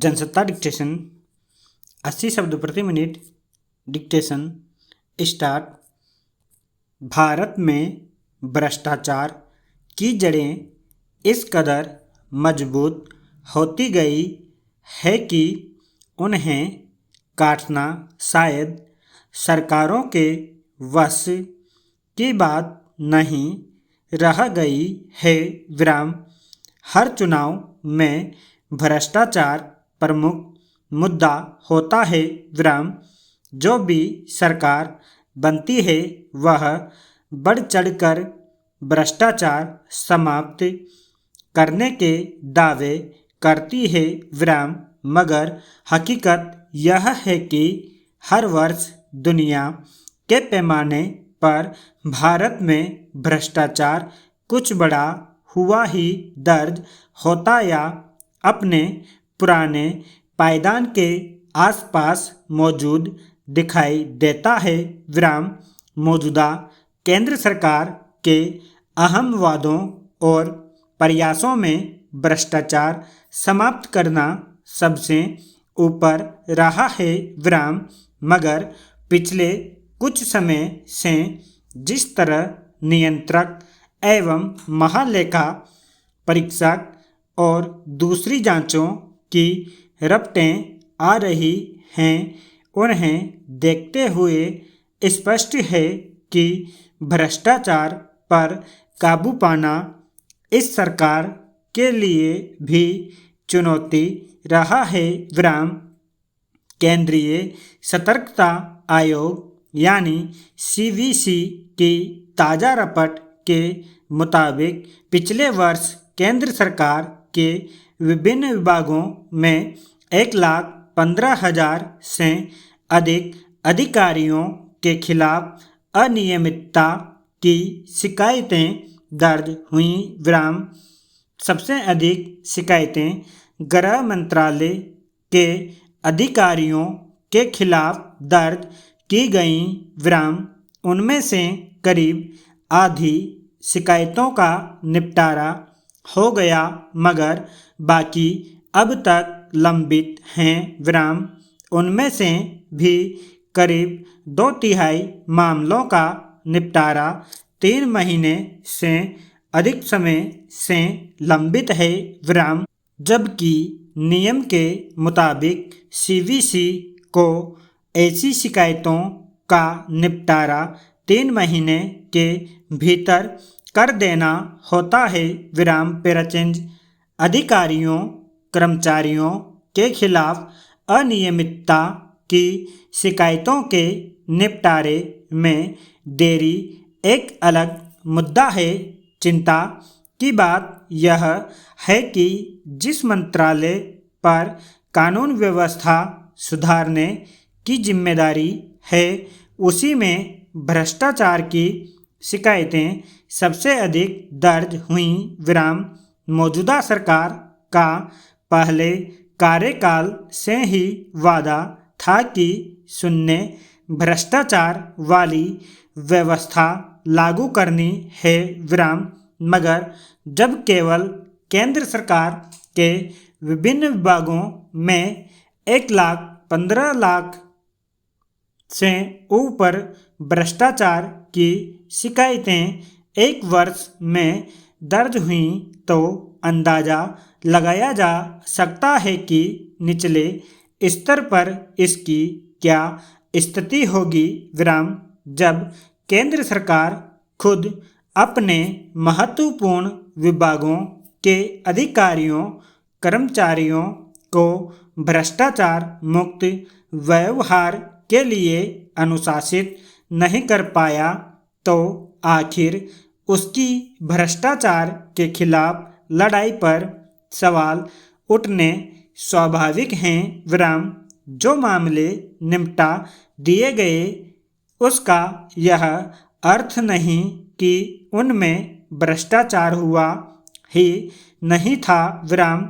Jansatta dictation 80 शब्द प्रति minute. Dictation start. Bharat में भ्रष्टाचार की जड़ें इस कदर मजबूत होती गई है कि उन्हें काटना शायद सरकारों के वश की बात नहीं रह गई है। विराम। हर चुनाव में भ्रष्टाचार प्रमुख मुद्दा होता है। विराम। जो भी सरकार बनती है वह बढ़ चढ़कर भ्रष्टाचार समाप्त करने के दावे करती है। विराम। मगर हकीकत यह है कि हर वर्ष दुनिया के पैमाने पर भारत में भ्रष्टाचार कुछ बड़ा हुआ ही दर्ज होता या अपने पुराने पायदान के आसपास मौजूद दिखाई देता है। विराम। मौजूदा केंद्र सरकार के अहम वादों और प्रयासों में भ्रष्टाचार समाप्त करना सबसे ऊपर रहा है। विराम। मगर पिछले कुछ समय से जिस तरह नियंत्रक एवं महालेखा परीक्षक और दूसरी जांचों की रपटें आ रही हैं, उन्हें देखते हुए स्पष्ट है कि भ्रष्टाचार पर काबू पाना इस सरकार के लिए भी चुनौती रहा है। विराम। केंद्रीय सतर्कता आयोग यानी CVC की ताज़ा रिपोर्ट के मुताबिक पिछले वर्ष केंद्र सरकार के विभिन्न विभागों में 1,15,000 से अधिक अधिकारियों के खिलाफ अनियमितता की शिकायतें दर्ज हुई। विराम। सबसे अधिक शिकायतें गृह मंत्रालय के अधिकारियों के खिलाफ दर्ज की गईं। विराम। उनमें से करीब आधी शिकायतों का निपटारा हो गया मगर बाकी अब तक लंबित हैं। विराम। उनमें से भी करीब 2/3 मामलों का निपटारा 3 महीने से अधिक समय से लंबित है। विराम। जबकि नियम के मुताबिक CVC को ऐसी शिकायतों का निपटारा 3 महीने के भीतर कर देना होता है। विराम। पेराचेंज। अधिकारियों कर्मचारियों के खिलाफ अनियमितता की शिकायतों के निपटारे में देरी एक अलग मुद्दा है। चिंता की बात यह है कि जिस मंत्रालय पर कानून व्यवस्था सुधारने की जिम्मेदारी है उसी में भ्रष्टाचार की शिकायतें सबसे अधिक दर्ज हुई। विराम। मौजूदा सरकार का पहले कार्यकाल से ही वादा था कि शून्य भ्रष्टाचार वाली व्यवस्था लागू करनी है। विराम। मगर जब केवल केंद्र सरकार के विभिन्न विभागों में 1,15,000 से ऊपर भ्रष्टाचार की शिकायतें एक वर्ष में दर्ज हुई तो अंदाजा लगाया जा सकता है कि निचले स्तर पर इसकी क्या स्थिति होगी। विराम। जब केंद्र सरकार खुद अपने महत्वपूर्ण विभागों के अधिकारियों कर्मचारियों को भ्रष्टाचार मुक्त व्यवहार के लिए अनुशासित नहीं कर पाया तो आखिर उसकी भ्रष्टाचार के खिलाफ लड़ाई पर सवाल उठने स्वाभाविक हैं। विराम। जो मामले निपटा दिए गए उसका यह अर्थ नहीं कि उनमें भ्रष्टाचार हुआ ही नहीं था। विराम।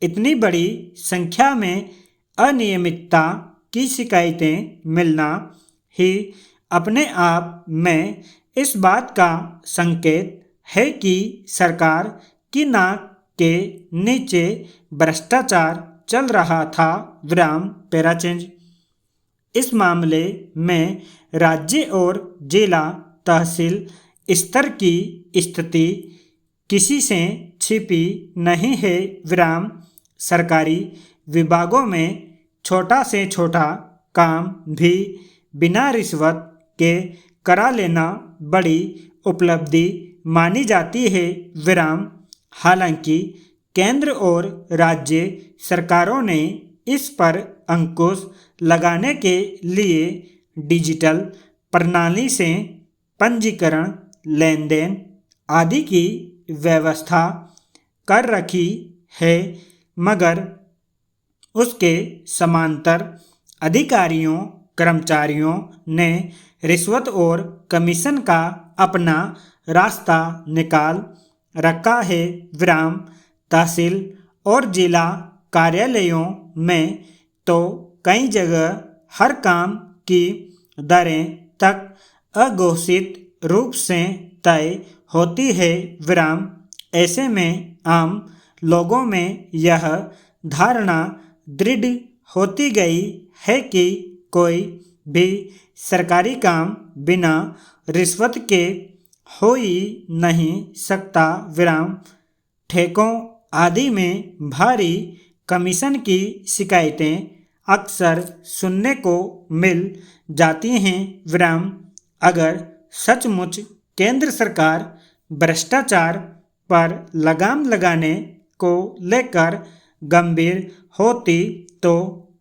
इतनी बड़ी संख्या में अनियमितता की शिकायतें मिलना ही अपने आप में इस बात का संकेत है कि सरकार की नाक के नीचे भ्रष्टाचार चल रहा था विराम पैराचेंज। इस मामले में राज्य और जिला तहसील स्तर की स्थिति किसी से छिपी नहीं है विराम। सरकारी विभागों में छोटा से छोटा काम भी बिना रिश्वत के करा लेना बड़ी उपलब्धि मानी जाती है विराम। हालांकि केंद्र और राज्य सरकारों ने इस पर अंकुश लगाने के लिए डिजिटल प्रणाली से पंजीकरण, लेन देन आदि की व्यवस्था कर रखी है, मगर उसके समांतर अधिकारियों कर्मचारियों ने रिश्वत और कमीशन का अपना रास्ता निकाल रखा है विराम। तहसील और जिला कार्यालयों में तो कई जगह हर काम की दरें तक अघोषित रूप से तय होती है विराम। ऐसे में आम लोगों में यह धारणा दृढ़ होती गई है कि कोई भी सरकारी काम बिना रिश्वत के हो ही नहीं सकता विराम। ठेकों आदि में भारी कमीशन की शिकायतें अक्सर सुनने को मिल जाती हैं विराम। अगर सचमुच केंद्र सरकार भ्रष्टाचार पर लगाम लगाने को लेकर गंभीर होती तो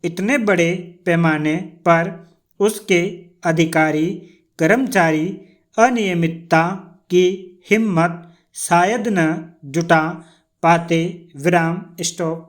इतने बड़े पैमाने पर उसके अधिकारी कर्मचारी अनियमितता की हिम्मत शायद न जुटा पाते विराम। स्टॉप।